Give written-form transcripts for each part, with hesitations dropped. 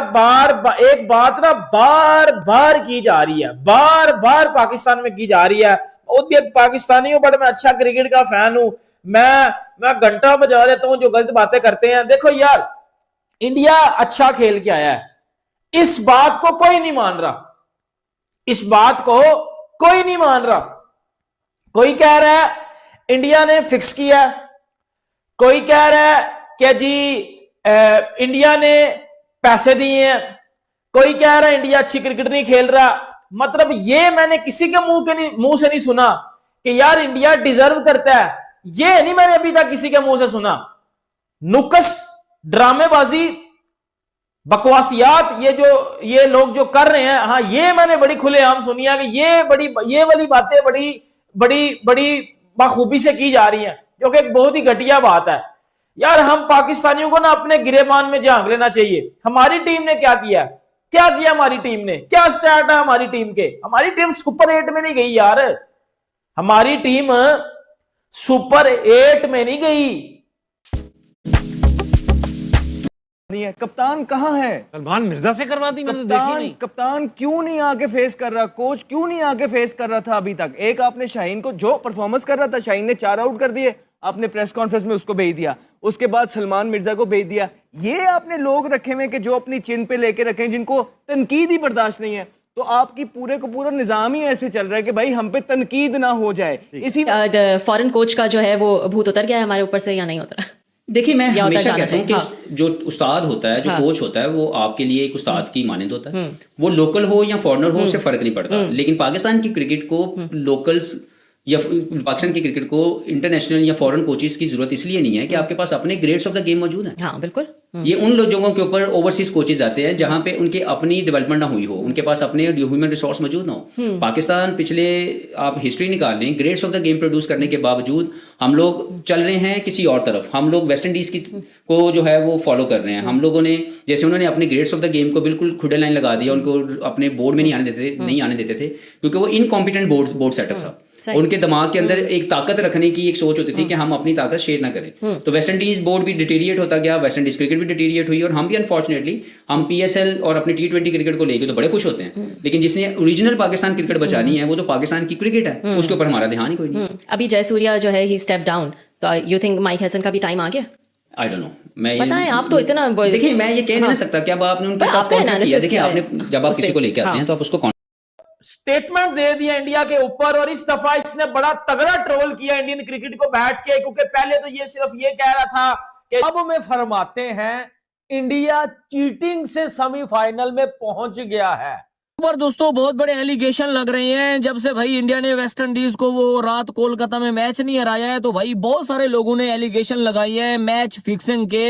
एक बात ना बार बार की जा रही है, बार बार पाकिस्तान में की जा रही है। पाकिस्तानी हूं बट मैं अच्छा क्रिकेट का फैन हूं। मैं घंटा बजा देता हूं जो गलत बातें करते हैं। देखो यार, इंडिया अच्छा खेल के आया है, इस बात को कोई नहीं मान रहा, इस बात को कोई नहीं मान रहा। कोई कह रहा है इंडिया ने फिक्स किया, कोई कह रहा है कि जी इंडिया ने पैसे दिए हैं, कोई कह रहा है इंडिया अच्छी क्रिकेट नहीं खेल रहा। मतलब ये मैंने किसी के मुंह से नहीं सुना कि यार इंडिया डिजर्व करता है, ये नहीं मैंने अभी तक किसी के मुंह से सुना। नुक्स, ड्रामेबाजी, बकवासियात ये लोग जो कर रहे हैं, हाँ ये मैंने बड़ी खुलेआम सुनी है कि ये वाली बातें बड़ी बखूबी से की जा रही हैं, जो कि एक बहुत ही घटिया बात है। यार हम पाकिस्तानियों को ना अपने गिरेबान में झांक लेना चाहिए। हमारी टीम ने क्या किया, हमारी टीम ने क्या स्टार्ट है हमारी टीम के? हमारी टीम सुपर 8 में नहीं गई यार, हमारी टीम सुपर 8 में नहीं गई। नहीं है कप्तान कहां है? सलमान मिर्जा से करवा दी, मैंने तो देखी नहीं। कप्तान क्यों नहीं आके फेस कर रहा? कोच क्यों नहीं आके फेस कर रहा था अभी तक? एक आपने शाहीन को, जो परफॉर्मेंस कर रहा था, शाहीन ने 4 आउट कर दिए, आपने प्रेस कॉन्फ्रेंस में उसको भेज दिया, उसके बाद सलमान मिर्जा को भेज दिया। ये आपने लोग रखे हुए कि जो अपनी चिन पे लेके रखे, जिनको तनकीद ही बर्दाश्त नहीं है। तो आपकी पूरे को पूरा निजाम ही ऐसे चल रहा है कि भाई हम पे तनकीद ना हो जाए। इसी फॉरेन कोच का जो है वो भूत उतर गया है हमारे ऊपर से या नहीं उतरा? देखिए, मैं हमेशा कहता हूँ कि जो उस्ताद होता है, जो हाँ। कोच होता है, वो आपके लिए एक उस्ताद की मानंद होता है। वो लोकल हो या फॉरेनर हो, उससे फर्क नहीं पड़ता। लेकिन पाकिस्तान की क्रिकेट को लोकल्स या पाकिस्तान की क्रिकेट को इंटरनेशनल या फॉरेन कोचेस की जरूरत इसलिए नहीं है कि आपके पास अपने ग्रेड्स ऑफ द गेम मौजूद हैं। हाँ बिल्कुल। ये उन लोगों के ऊपर ओवरसीज कोचेज आते हैं जहां पे उनके अपनी डेवलपमेंट ना हुई हो, उनके पास अपने ह्यूमन रिसोर्स मौजूद ना हो। पाकिस्तान पिछले आप हिस्ट्री निकाल लें, grades of the game produce करने के बावजूद हम लोग चल रहे हैं किसी और तरफ। हम लोग वेस्ट इंडीज की को जो है वो फॉलो कर रहे हैं। हम लोगों ने, जैसे उन्होंने अपने ग्रेड्स ऑफ द गेम को बिल्कुल खुले लाइन लगा दिया, उनको अपने बोर्ड में नहीं आने देते थे क्योंकि वो इनकॉम्पिटेंट बोर्ड सेटअप था। उनके दिमाग के अंदर एक ताकत रखने की एक सोच होती थी कि हम अपनी ताकत शेयर ना करें। तो वेस्ट इंडीज बोर्ड भी डिटेरिएट होता गया, वेस्ट इंडीज क्रिकेट भी डिटेरिएट हुई, और हम भी अनफॉर्चुनेटली हम पीएसएल और अपनी T20 क्रिकेट को लेके तो बड़े खुश होते हैं, लेकिन जिसने ओरिजिनल पाकिस्तान क्रिकेट बचानी है वो तो पाकिस्तान की क्रिकेट है, उसके ऊपर हमारा ध्यान ही कोई नहीं। अभी जयसूर्या जो है ही स्टेप डाउन, तो यू थिंक माइक हैसन का भी टाइम आ गया? आई डोंट नो, मैं बताएं, आप तो इतना देखिए, मैं ये कह नहीं सकता कि अब आपने उनके साथ कॉन्ट्रैक्ट किया। देखिए, आपने जब आप किसी को लेके आते हैं तो आप उसको स्टेटमेंट दे दिया इंडिया के ऊपर, और इस दफा इसने बड़ा तगड़ा ट्रोल किया इंडियन क्रिकेट को बैठ के, क्योंकि पहले तो ये सिर्फ ये कह रहा था कि अब में फरमाते हैं इंडिया चीटिंग से सेमीफाइनल में पहुंच गया है। पर दोस्तों बहुत बड़े एलिगेशन लग रहे हैं जब से भाई इंडिया ने वेस्ट इंडीज को वो रात कोलकाता में मैच नहीं हराया है। तो भाई बहुत सारे लोगों ने एलिगेशन लगाई है मैच फिक्सिंग के।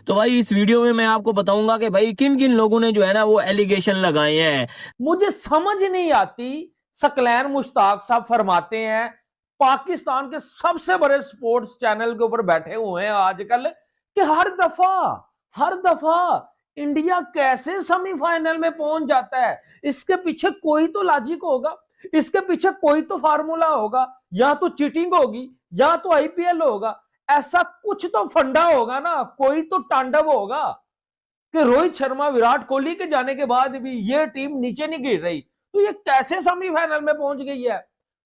तो भाई इस वीडियो में मैं आपको बताऊंगा कि भाई किन किन लोगों ने जो है ना वो एलिगेशन लगाए हैं। मुझे समझ नहीं आती, सकलैन मुश्ताक साहब फरमाते हैं, पाकिस्तान के सबसे बड़े स्पोर्ट्स चैनल के ऊपर बैठे हुए हैं आजकल, कि हर दफा इंडिया कैसे सेमीफाइनल में पहुंच जाता है। इसके पीछे कोई तो लॉजिक होगा, इसके पीछे कोई तो फार्मूला होगा, या तो चीटिंग होगी या तो आईपीएल होगा। ऐसा कुछ तो फंडा होगा ना, कोई तो तांडव होगा कि रोहित शर्मा, विराट कोहली के जाने के बाद भी ये टीम नीचे नहीं गिर रही, तो ये कैसे सेमीफाइनल में पहुंच गई है।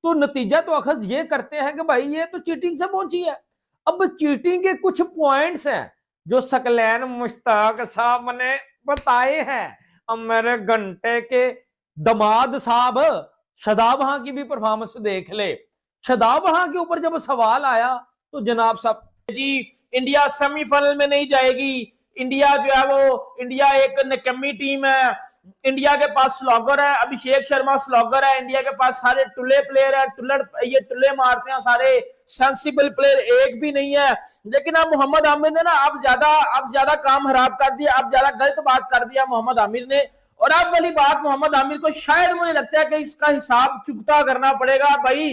तो नतीजा तो अखज ये करते हैं कि भाई ये तो चीटिंग से पहुंची है। अब चीटिंग के कुछ पॉइंट्स हैं जो सकलैन मुश्ताक साहब ने बताए हैं। अब मेरे घंटे के दमाद साहब शादाब खां की भी परफॉर्मेंस देख ले। शादाब खां के ऊपर जब सवाल आया तो जनाब साहब जी इंडिया सेमीफाइनल में नहीं जाएगी, इंडिया जो है वो इंडिया एक निकम्मी टीम है, इंडिया के पास स्लॉगर है, अभिषेक शर्मा स्लॉगर है, इंडिया के पास सारे टुल्ले प्लेयर है, ये टुल्ले मारते हैं सारे, सेंसिबल प्लेयर एक भी नहीं है। लेकिन अब मोहम्मद आमिर ने ना अब ज्यादा काम खराब कर दिया, अब ज्यादा गलत बात कर दिया मोहम्मद आमिर ने। और अब वाली बात मोहम्मद आमिर को शायद मुझे लगता है कि इसका हिसाब चुकता करना पड़ेगा। भाई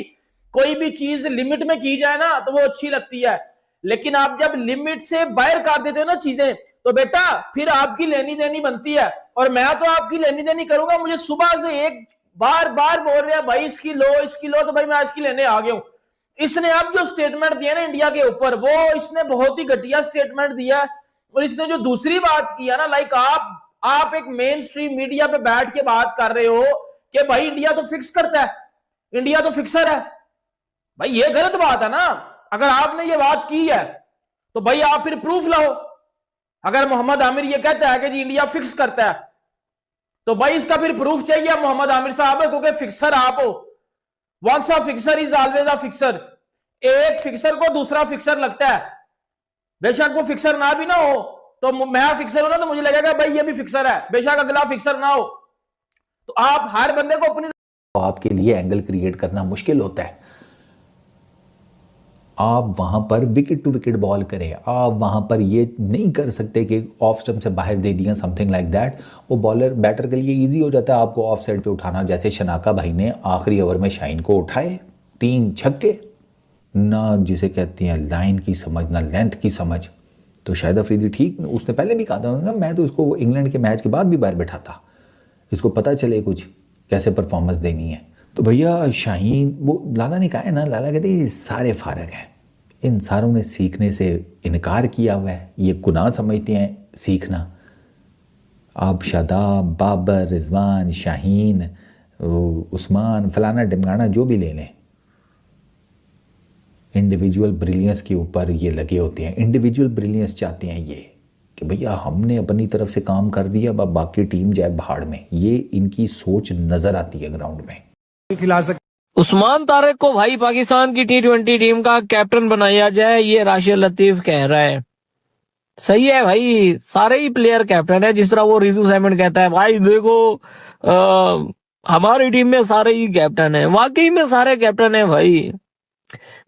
कोई भी चीज लिमिट में की जाए ना तो वो अच्छी लगती है, लेकिन आप जब लिमिट से बाहर कर देते हो ना चीजें, तो बेटा फिर आपकी लेनी देनी बनती है। और मैं तो आपकी लेनी देनी करूंगा। मुझे सुबह से एक बार बोल रहे हैं भाई इसकी लो, तो भाई मैं इसकी लेने आ गया हूं। इसने अब जो स्टेटमेंट दिया ना इंडिया के ऊपर, वो इसने बहुत ही घटिया स्टेटमेंट दिया। और इसने जो दूसरी बात किया ना, लाइक आप एक मेन स्ट्रीम मीडिया पे बैठ के बात कर रहे हो कि भाई इंडिया तो फिक्स करता है, इंडिया तो फिक्सर है। भाई ये गलत बात है ना। अगर आपने ये बात की है तो भाई आप फिर प्रूफ लाओ। अगर मोहम्मद आमिर ये कहता है कि जी इंडिया फिक्स करता है तो भाई इसका फिर प्रूफ चाहिए मोहम्मद आमिर साहब, क्योंकि फिक्सर आप हो। Once a fixer is always a fixer. एक फिक्सर को दूसरा फिक्सर लगता है, बेशक वो फिक्सर ना भी ना हो, तो मैं फिक्सर हूं ना तो मुझे लगेगा भाई ये भी फिक्सर है, बेशक अगला फिक्सर ना हो। तो आप हर बंदे को अपनी, आपके लिए एंगल क्रिएट करना मुश्किल होता है। आप वहां पर विकेट टू विकेट बॉल करें, आप वहां पर ये नहीं कर सकते कि ऑफ स्टंप से बाहर दे दिया समथिंग लाइक दैट। वो बॉलर बैटर के लिए इजी हो जाता है आपको ऑफ साइड पे उठाना, जैसे शनाका भाई ने आखिरी ओवर में शाहीन को उठाए, 3 छक्के। ना जिसे कहती हैं लाइन की समझ, ना लेंथ की समझ। तो शाहिद अफरीदी ठीक, उसने पहले भी कहा था, मैं तो इसको इंग्लैंड के मैच के बाद भी बाहर बैठाता, इसको पता चले कुछ कैसे परफॉर्मेंस देनी है। तो भैया शाहीन, वो लाला ने कहा है ना, लाला कहते ये सारे फारग हैं, इन सारों ने सीखने से इनकार किया हुआ है, ये गुनाह समझते हैं सीखना। आप शादाब, बाबर, रिजवान, शाहीन, उस्मान, फलाना ढिमकाना जो भी ले लें, इंडिविजुअल ब्रिलियंस के ऊपर ये लगे होते हैं। इंडिविजुअल ब्रिलियंस चाहते हैं ये कि भैया हमने अपनी तरफ से काम कर दिया, अब बाकी टीम जाए भाड़ में। ये इनकी सोच नजर आती है ग्राउंड में। उस्मान तारिक को भाई पाकिस्तान की T20 टीम का कैप्टन बनाया जाए, ये राशिद लतीफ कह रहा है। सही है भाई, सारे ही प्लेयर कैप्टन है। जिस तरह वो रिजू सैमन कहता है, भाई देखो हमारी टीम में सारे ही कैप्टन है। वाकई में सारे कैप्टन है भाई।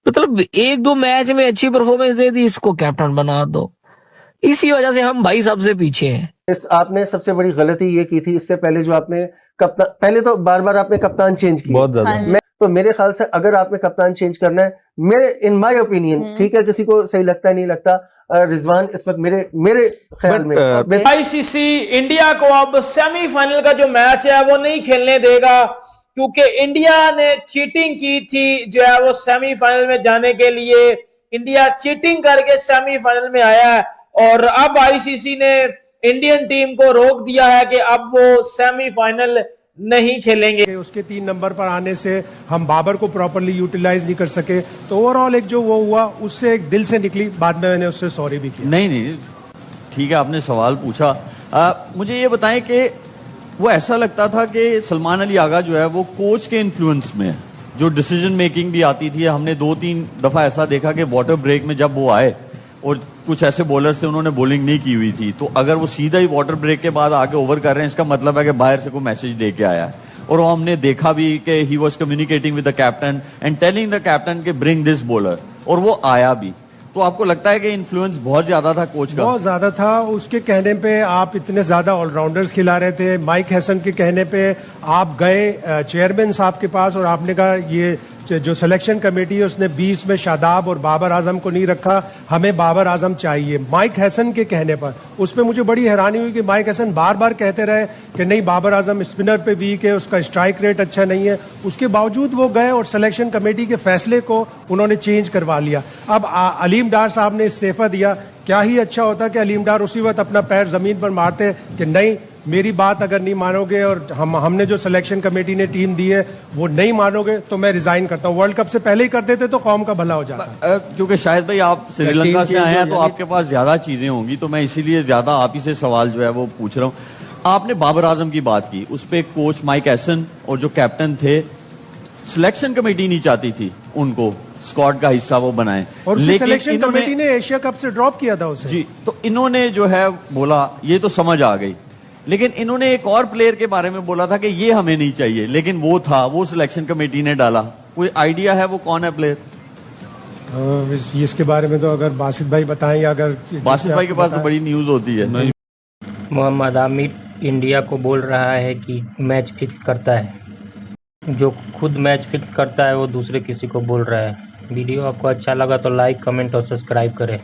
मतलब 1-2 मैच में अच्छी परफॉर्मेंस दे दी, इसको कैप्टन बना दो। इसी वजह से हम भाई सबसे पीछे हैं। आपने सबसे बड़ी गलती ये की थी, इससे पहले जो आपने कप्तान, पहले तो बार बार आपने कप्तान चेंज किया बहुत ज्यादा। तो मेरे ख्याल से अगर आपने कप्तान चेंज करना है, मेरे इन माय ओपिनियन, ठीक है किसी को सही लगता है नहीं लगता, रिजवान इस वक्त मेरे ख्याल में आईसीसी इंडिया को अब सेमीफाइनल का जो मैच है वो नहीं खेलने देगा, क्योंकि इंडिया ने चीटिंग की थी जो है वो सेमीफाइनल में जाने के लिए। इंडिया चीटिंग करके सेमीफाइनल में आया है और अब आईसीसी ने इंडियन टीम को रोक दिया है कि अब वो सेमीफाइनल नहीं खेलेंगे। उसके 3 नंबर पर आने से हम बाबर को प्रॉपर्ली यूटिलाइज नहीं कर सके, तो ओवरऑल एक जो वो हुआ उससे एक दिल से निकली। बाद में मैंने उससे सॉरी भी किया। नहीं ठीक है, आपने सवाल पूछा। मुझे ये बताएं कि वो ऐसा लगता था कि सलमान अली आगा जो है वो कोच के इन्फ्लुएंस में है, जो डिसीजन मेकिंग भी आती थी। हमने 2-3 दफा ऐसा देखा कि वाटर ब्रेक में जब वो आए और कुछ ऐसे बॉलर से उन्होंने बॉलिंग नहीं की हुई थी, तो अगर वो सीधा ही वाटर ब्रेक के बाद आके ओवर कर रहे हैं, इसका मतलब है कि बाहर से कोई मैसेज दे के आया है। और वो हमने देखा भी कि he was communicating with the captain and telling the captain के ब्रिंग दिस बॉलर, और वो आया भी। तो आपको लगता है कि इन्फ्लुएंस बहुत ज्यादा था कोच का? बहुत ज्यादा था। उसके कहने पे आप इतने ज्यादा ऑलराउंडर्स खिला रहे थे। माइक हैसन के कहने पे आप गए चेयरमैन साहब के पास और आपने कहा ये जो सिलेक्शन कमेटी है उसने 20 में शादाब और बाबर आजम को नहीं रखा, हमें बाबर आजम चाहिए। माइक हैसन के कहने पर, उस पर मुझे बड़ी हैरानी हुई कि माइक हैसन बार बार कहते रहे कि नहीं बाबर आजम स्पिनर पे वीक है, उसका स्ट्राइक रेट अच्छा नहीं है। उसके बावजूद वो गए और सिलेक्शन कमेटी के फैसले को उन्होंने चेंज करवा लिया। अब अलीम डार साहब ने इस्तीफा दिया। क्या ही अच्छा होता कि अलीम डार उसी वक्त अपना पैर जमीन पर मारते कि नहीं मेरी बात अगर नहीं मानोगे और हमने जो सिलेक्शन कमेटी ने टीम दी है वो नहीं मानोगे तो मैं रिजाइन करता हूँ। वर्ल्ड कप से पहले ही कर देते तो कौम का भला हो जाता। क्योंकि शायद भाई आप श्रीलंका से आए हैं तो आपके पास ज्यादा चीजें होंगी, तो मैं इसीलिए ज्यादा आप ही से सवाल जो है वो पूछ रहा हूँ। आपने बाबर आजम की बात की, उस पर कोच माइक हैसन और जो कैप्टन थे, सिलेक्शन कमेटी नहीं चाहती थी उनको स्क्वाड का हिस्सा वो बनाए, और सिलेक्शन कमेटी ने एशिया कप से ड्रॉप किया था उसे। जी, तो इन्होंने जो है बोला ये तो समझ आ गई, लेकिन इन्होंने एक और प्लेयर के बारे में बोला था कि ये हमें नहीं चाहिए, लेकिन वो था, वो सिलेक्शन कमेटी ने डाला। कोई आइडिया है वो कौन है प्लेयर? इसके बारे में तो अगर बासित भाई बताएं, या अगर बासित भाई के पास तो बड़ी न्यूज होती है। मोहम्मद आमिर इंडिया को बोल रहा है कि मैच फिक्स करता है, जो खुद मैच फिक्स करता है वो दूसरे किसी को बोल रहा है। वीडियो आपको अच्छा लगा तो लाइक, कमेंट और सब्सक्राइब करें।